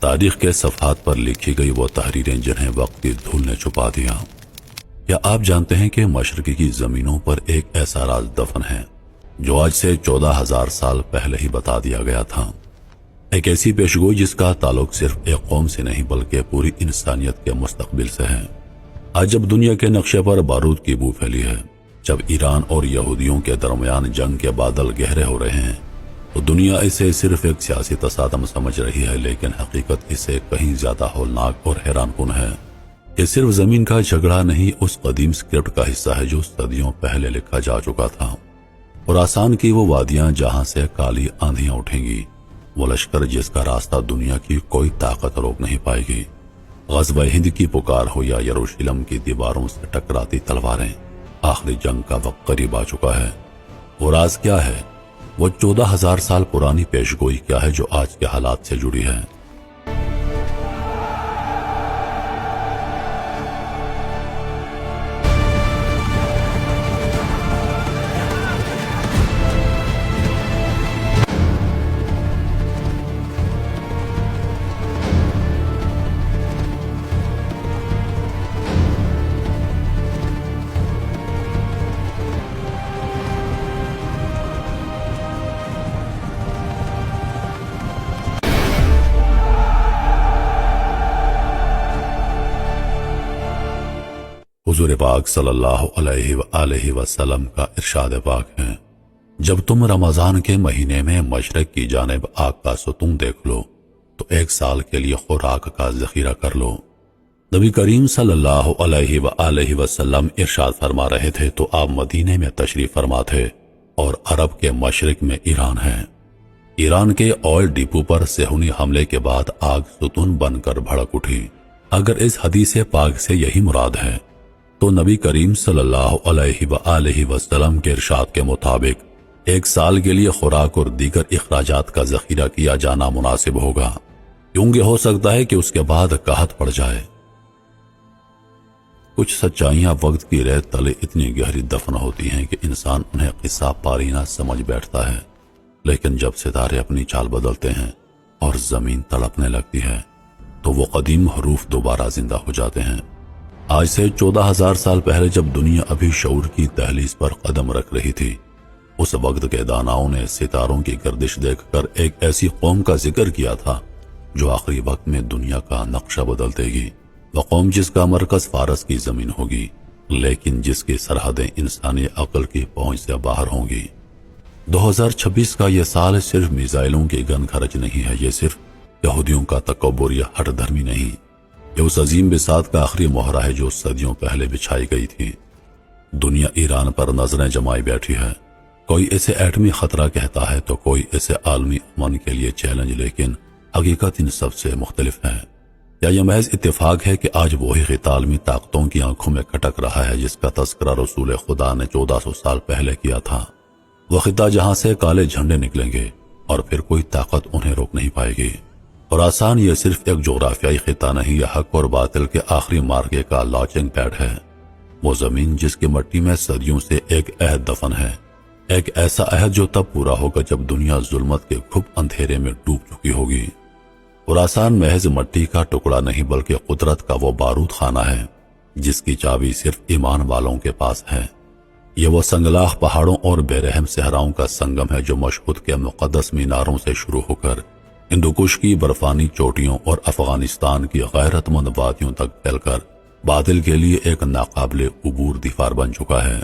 تاریخ کے صفحات پر لکھی گئی وہ تحریریں جنہیں وقت کی دھول نے چھپا دیا۔ کیا آپ جانتے ہیں کہ مشرق کی زمینوں پر ایک ایسا راز دفن ہے جو آج سے 14,000 سال پہلے ہی بتا دیا گیا تھا؟ ایک ایسی پیشگوئی جس کا تعلق صرف ایک قوم سے نہیں بلکہ پوری انسانیت کے مستقبل سے ہے۔ آج جب دنیا کے نقشے پر بارود کی بو پھیلی ہے، جب ایران اور یہودیوں کے درمیان جنگ کے بادل گہرے ہو رہے ہیں، تو دنیا اسے صرف ایک سیاسی تصادم سمجھ رہی ہے، لیکن حقیقت اسے کہیں زیادہ ہولناک اور حیران کن ہے۔ یہ صرف زمین کا جھگڑا نہیں، اس قدیم اسکرپٹ کا حصہ ہے جو صدیوں پہلے لکھا جا چکا تھا۔ خراسان کی وہ وادیاں جہاں سے کالی آندھیاں اٹھیں گی، وہ لشکر جس کا راستہ دنیا کی کوئی طاقت روک نہیں پائے گی، غزوہ ہند کی پکار ہو یا یروشلم کی دیواروں سے ٹکراتی تلواریں، آخری جنگ کا وقت قریب آ چکا ہے۔ وہ راز کیا ہے؟ وہ 14,000 سال پرانی پیشگوئی کیا ہے جو آج کے حالات سے جڑی ہے؟ حضور پاک صلی اللہ علیہ وآلہ وسلم کا ارشاد پاک ہے، جب تم رمضان کے مہینے میں مشرق کی جانب آگ کا ستون دیکھ لو تو 1 سال کے لیے خوراک کا ذخیرہ کر لو۔ نبی کریم صلی اللہ علیہ وآلہ وسلم ارشاد فرما رہے تھے تو آپ مدینے میں تشریف فرما تھے، اور عرب کے مشرق میں ایران ہے۔ ایران کے آئل ڈپو پر صہیونی حملے کے بعد آگ ستون بن کر بھڑک اٹھی۔ اگر اس حدیث پاک سے یہی مراد ہے تو نبی کریم صلی اللہ علیہ وآلہ وسلم کے ارشاد کے مطابق 1 سال کے لیے خوراک اور دیگر اخراجات کا ذخیرہ کیا جانا مناسب ہوگا، کیونکہ ہو سکتا ہے کہ اس کے بعد قحط پڑ جائے۔ کچھ سچائیاں وقت کی ریت تلے اتنی گہری دفن ہوتی ہیں کہ انسان انہیں قصہ پارینہ سمجھ بیٹھتا ہے، لیکن جب ستارے اپنی چال بدلتے ہیں اور زمین تڑپنے لگتی ہے تو وہ قدیم حروف دوبارہ زندہ ہو جاتے ہیں۔ آج سے 14,000 سال پہلے جب دنیا ابھی شعور کی دہلیز پر قدم رکھ رہی تھی، اس وقت کے داناؤں نے ستاروں کی گردش دیکھ کر ایک ایسی قوم کا ذکر کیا تھا جو آخری وقت میں دنیا کا نقشہ بدل دے گی۔ وہ قوم جس کا مرکز فارس کی زمین ہوگی، لیکن جس کی سرحدیں انسانی عقل کی پہنچ سے باہر ہوں گی۔ 2026 کا یہ سال صرف میزائلوں کی گن خرچ نہیں ہے، یہ صرف یہودیوں کا تکبر یا ہٹ دھرمی نہیں، یہ اس عظیم بساط کا آخری مہرہ ہے جو صدیوں پہلے بچھائی گئی تھی۔ دنیا ایران پر نظریں جمائی بیٹھی ہے، کوئی اسے ایٹمی خطرہ کہتا ہے تو کوئی اسے عالمی امن کے لیے چیلنج، لیکن حقیقت ان سب سے مختلف ہے۔ کیا یہ محض اتفاق ہے کہ آج وہی خطہ عالمی طاقتوں کی آنکھوں میں کھٹک رہا ہے جس کا تذکرہ رسول خدا نے 1400 سال پہلے کیا تھا؟ وہ خطہ جہاں سے کالے جھنڈے نکلیں گے اور پھر کوئی طاقت انہیں روک نہیں پائے گی۔ خراسان یہ صرف ایک جغرافیائی خطہ نہیں، یہ حق اور باطل کے آخری مارکے کا لانچنگ پیڈ ہے۔ وہ زمین جس کی مٹی میں صدیوں سے ایک عہد دفن ہے، ایک ایسا عہد جو تب پورا ہوگا جب دنیا ظلمت کے گھپ اندھیرے میں ڈوب چکی ہوگی۔ خراسان محض مٹی کا ٹکڑا نہیں بلکہ قدرت کا وہ بارود خانہ ہے جس کی چابی صرف ایمان والوں کے پاس ہے۔ یہ وہ سنگلاخ پہاڑوں اور بے رحم صحراؤں کا سنگم ہے جو مشہد کے مقدس میناروں سے شروع ہو کر ہندوکش کی برفانی چوٹیوں اور افغانستان کی غیرت مند وادیوں تک پھیل کر باطل کے لیے ایک ناقابل عبور دیوار بن چکا ہے۔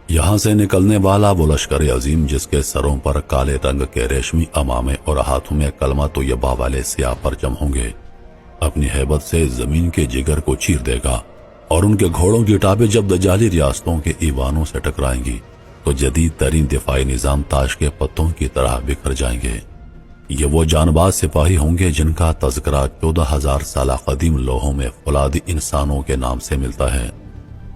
یہاں سے نکلنے والا وہ لشکر عظیم جس کے سروں پر کالے رنگ کے ریشمی امامے اور ہاتھوں میں کلمہ طیبہ والے سیاہ پرچم ہوں گے، اپنی ہیبت سے زمین کے جگر کو چیر دے گا، اور ان کے گھوڑوں کی ٹابیں جب دجالی ریاستوں کے ایوانوں سے ٹکرائیں گی تو جدید ترین دفاعی نظام تاش کے پتوں کی طرح بکھر جائیں گے۔ یہ وہ جانباز سپاہی ہوں گے جن کا تذکرہ 14,000 سالہ قدیم لوحوں میں فولادی انسانوں کے نام سے ملتا ہے،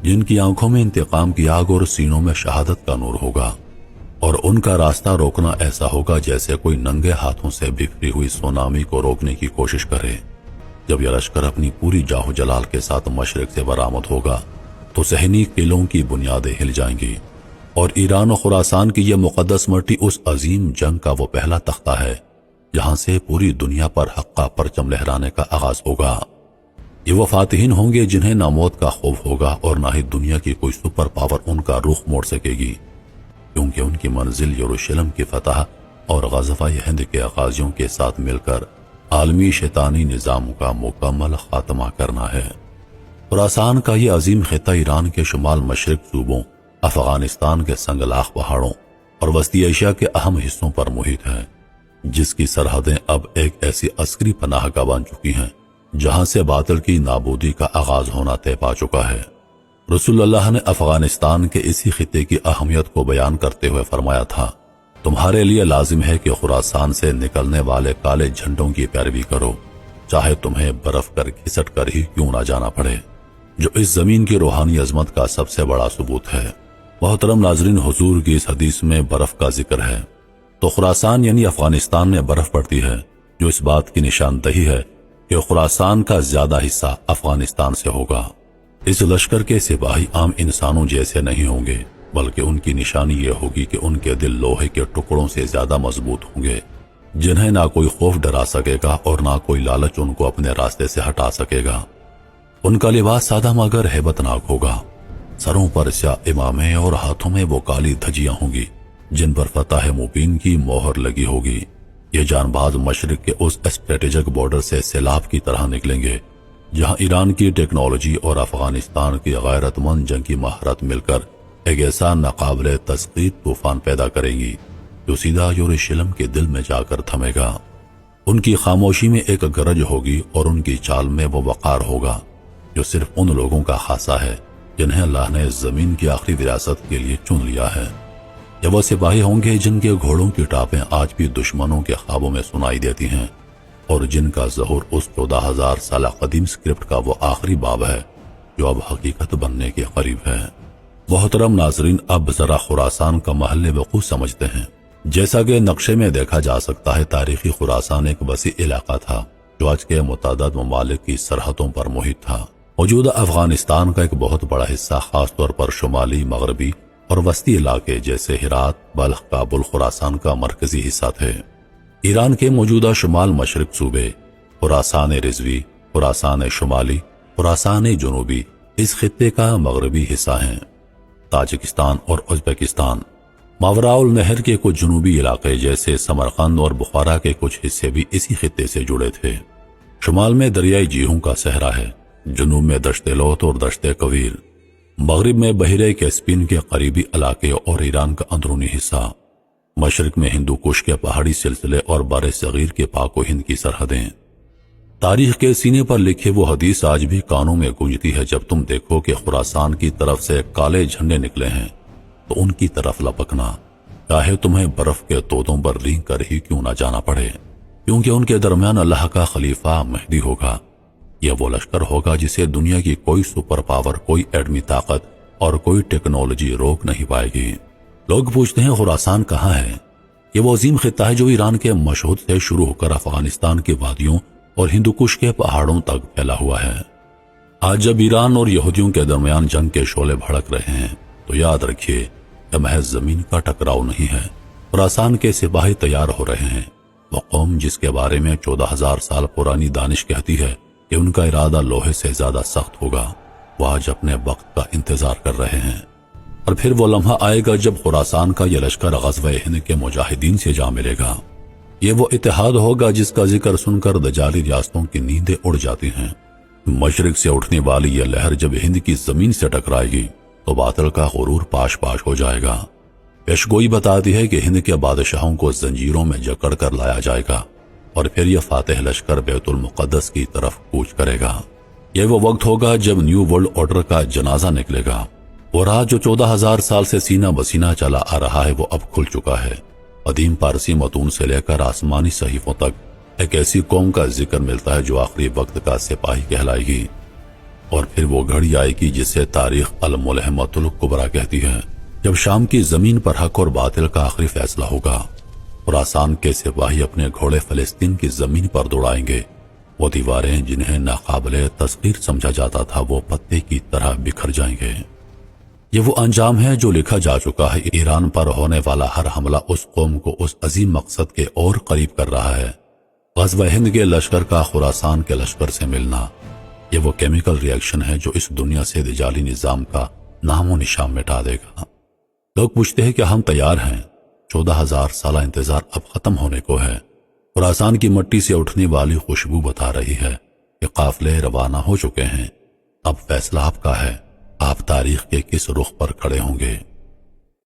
جن کی آنکھوں میں انتقام کی آگ اور سینوں میں شہادت کا نور ہوگا، اور ان کا راستہ روکنا ایسا ہوگا جیسے کوئی ننگے ہاتھوں سے بکھری ہوئی سونامی کو روکنے کی کوشش کرے۔ جب یہ لشکر اپنی پوری جاہ و جلال کے ساتھ مشرق سے برآمد ہوگا تو ذہنی قلعوں کی بنیادیں ہل جائیں گی، اور ایران و خراسان کی یہ مقدس مٹی اس عظیم جنگ کا وہ پہلا تختہ ہے جہاں سے پوری دنیا پر حق کا پرچم لہرانے کا آغاز ہوگا۔ یہ وہ فاتحین ہوں گے جنہیں نہ موت کا خوف ہوگا اور نہ ہی دنیا کی کوئی سپر پاور ان کا رخ موڑ سکے گی، کیونکہ ان کی منزل یروشلم کی فتح اور غزوہ ہند کے غازیوں کے ساتھ مل کر عالمی شیطانی نظام کا مکمل خاتمہ کرنا ہے۔ خراسان کا یہ عظیم خطہ ایران کے شمال مشرق صوبوں، افغانستان کے سنگلاخ پہاڑوں اور وسطی ایشیا کے اہم حصوں پر محیط ہے، جس کی سرحدیں اب ایک ایسی عسکری پناہ گاہ بن چکی ہیں جہاں سے باطل کی نابودی کا آغاز ہونا طے پا چکا ہے۔ رسول اللہ نے افغانستان کے اسی خطے کی اہمیت کو بیان کرتے ہوئے فرمایا تھا، تمہارے لیے لازم ہے کہ خراسان سے نکلنے والے کالے جھنڈوں کی پیروی کرو، چاہے تمہیں برف کر گھسٹ کر ہی کیوں نہ جانا پڑے، جو اس زمین کی روحانی عظمت کا سب سے بڑا ثبوت ہے۔ محترم ناظرین، حضور کی اس حدیث میں برف کا ذکر ہے تو خراسان یعنی افغانستان میں برف پڑتی ہے، جو اس بات کی نشاندہی ہے کہ خراسان کا زیادہ حصہ افغانستان سے ہوگا۔ اس لشکر کے سپاہی عام انسانوں جیسے نہیں ہوں گے، بلکہ ان کی نشانی یہ ہوگی کہ ان کے دل لوہے کے ٹکڑوں سے زیادہ مضبوط ہوں گے، جنہیں نہ کوئی خوف ڈرا سکے گا اور نہ کوئی لالچ ان کو اپنے راستے سے ہٹا سکے گا۔ ان کا لباس سادہ مگر ہیبت ناک ہوگا، سروں پر سیاہ امامے اور ہاتھوں میں وہ کالی دھجیاں ہوں گی جن پر فتح مبین کی مہر لگی ہوگی۔ یہ جان باز مشرق کے اس اسٹریٹجک بارڈر سے سیلاب کی طرح نکلیں گے جہاں ایران کی ٹیکنالوجی اور افغانستان کی غیرت مند جنگی مہارت مل کر ایک ایسا ناقابل تسخیر طوفان پیدا کریں گی جو سیدھا یروشلم کے دل میں جا کر تھمے گا۔ ان کی خاموشی میں ایک گرج ہوگی اور ان کی چال میں وہ وقار ہوگا جو صرف ان لوگوں کا خاصہ ہے جنہیں اللہ نے زمین کی آخری وراثت کے لیے چن لیا ہے۔ یہ وہ سپاہی ہوں گے جن کے گھوڑوں کی ٹاپیں آج بھی دشمنوں کے خوابوں میں سنائی دیتی ہیں اور جن کا ظہور اس 14,000 سالہ قدیم اسکرپٹ کا وہ آخری باب ہے جو اب حقیقت بننے کے قریب ہے۔ محترم ناظرین، اب ذرا خراسان کا محل وقوع سمجھتے ہیں۔ جیسا کہ نقشے میں دیکھا جا سکتا ہے، تاریخی خراسان ایک وسیع علاقہ تھا جو آج کے متعدد ممالک کی سرحدوں پر محیط تھا۔ موجودہ افغانستان کا ایک بہت بڑا حصہ، خاص طور پر شمالی، مغربی اور وسطی علاقے جیسے ہرات، بلخ، کابل خراسان کا مرکزی حصہ تھے۔ ایران کے موجودہ شمال مشرق صوبے خراسان رضوی، خراسان شمالی، خراسان جنوبی اس خطے کا مغربی حصہ ہیں۔ تاجکستان اور ازبکستان، ماوراء النہر کے کچھ جنوبی علاقے جیسے سمرقند اور بخارا کے کچھ حصے بھی اسی خطے سے جڑے تھے۔ شمال میں دریائے جیہوں کا صحرا ہے، جنوب میں دشت لوت اور دشت کویر، مغرب میں بحیرہ کیسپین کے قریبی علاقے اور ایران کا اندرونی حصہ، مشرق میں ہندو کش کے پہاڑی سلسلے اور بر صغیر کے پاک و ہند کی سرحدیں۔ تاریخ کے سینے پر لکھے وہ حدیث آج بھی کانوں میں گونجتی ہے، جب تم دیکھو کہ خراسان کی طرف سے کالے جھنڈے نکلے ہیں تو ان کی طرف لپکنا، چاہے تمہیں برف کے تودوں پر رینگ کر ہی کیوں نہ جانا پڑے، کیونکہ ان کے درمیان اللہ کا خلیفہ مہدی ہوگا۔ یہ وہ لشکر ہوگا جسے دنیا کی کوئی سپر پاور، کوئی ایٹمی طاقت اور کوئی ٹیکنالوجی روک نہیں پائے گی۔ لوگ پوچھتے ہیں خراسان کہاں ہے؟ یہ وہ عظیم خطہ ہے جو ایران کے مشہد سے شروع ہو کر افغانستان کی وادیوں اور ہندو کش کے پہاڑوں تک پھیلا ہوا ہے۔ آج جب ایران اور یہودیوں کے درمیان جنگ کے شعلے بھڑک رہے ہیں تو یاد رکھیے کہ محض زمین کا ٹکراؤ نہیں ہے، خراسان کے سپاہی تیار ہو رہے ہیں۔ وہ قوم جس کے بارے میں 14,000 سال پرانی دانش کہتی ہے کہ ان کا ارادہ لوہے سے زیادہ سخت ہوگا، وہ آج اپنے وقت کا انتظار کر رہے ہیں۔ اور پھر وہ لمحہ آئے گا جب خراسان کا یہ لشکر غزوہ ہند کے مجاہدین سے جا ملے گا۔ یہ وہ اتحاد ہوگا جس کا ذکر سن کر دجالی ریاستوں کی نیندیں اڑ جاتی ہیں۔ مشرق سے اٹھنے والی یہ لہر جب ہند کی زمین سے ٹکرائے گی تو باطل کا غرور پاش پاش ہو جائے گا۔ پیشگوئی بتاتی ہے کہ ہند کے بادشاہوں کو زنجیروں میں جکڑ کر لایا جائے گا اور پھر یہ فاتح لشکر بیت المقدس کی طرف کوچ کرے گا۔ یہ وہ وقت ہوگا جب نیو ورلڈ آرڈر کا جنازہ نکلے گا۔ وہ راہ جو 14,000 سال سے سینہ بسینہ چلا آ رہا ہے وہ اب کھل چکا ہے۔ قدیم پارسی متون سے لے کر آسمانی صحیفوں تک ایک ایسی قوم کا ذکر ملتا ہے جو آخری وقت کا سپاہی کہلائے گی، اور پھر وہ گھڑی آئے گی جسے تاریخ الملحمۃ الکبریٰ کہتی ہے، جب شام کی زمین پر حق اور باطل کا آخری فیصلہ ہوگا۔ خراسان کے سپاہی اپنے گھوڑے فلسطین کی زمین پر دوڑائیں گے۔ وہ دیواریں جنہیں ناقابل تسخیر سمجھا جاتا تھا وہ پتے کی طرح بکھر جائیں گے۔ یہ وہ انجام ہے جو لکھا جا چکا ہے۔ ایران پر ہونے والا ہر حملہ اس قوم کو اس عظیم مقصد کے اور قریب کر رہا ہے غزوہ ہند کے لشکر کا خراسان کے لشکر سے ملنا، یہ وہ کیمیکل ری ایکشن ہے جو اس دنیا سے دجالی نظام کا نام و نشان مٹا دے گا۔ لوگ پوچھتے ہیں کہ ہم تیار ہیں، 14,000 سالہ انتظار اب ختم ہونے کو ہے۔ خراسان کی مٹی سے اٹھنے والی خوشبو بتا رہی ہے کہ قافلے روانہ ہو چکے ہیں۔ اب فیصلہ آپ کا ہے، آپ تاریخ کے کس رخ پر کھڑے ہوں گے۔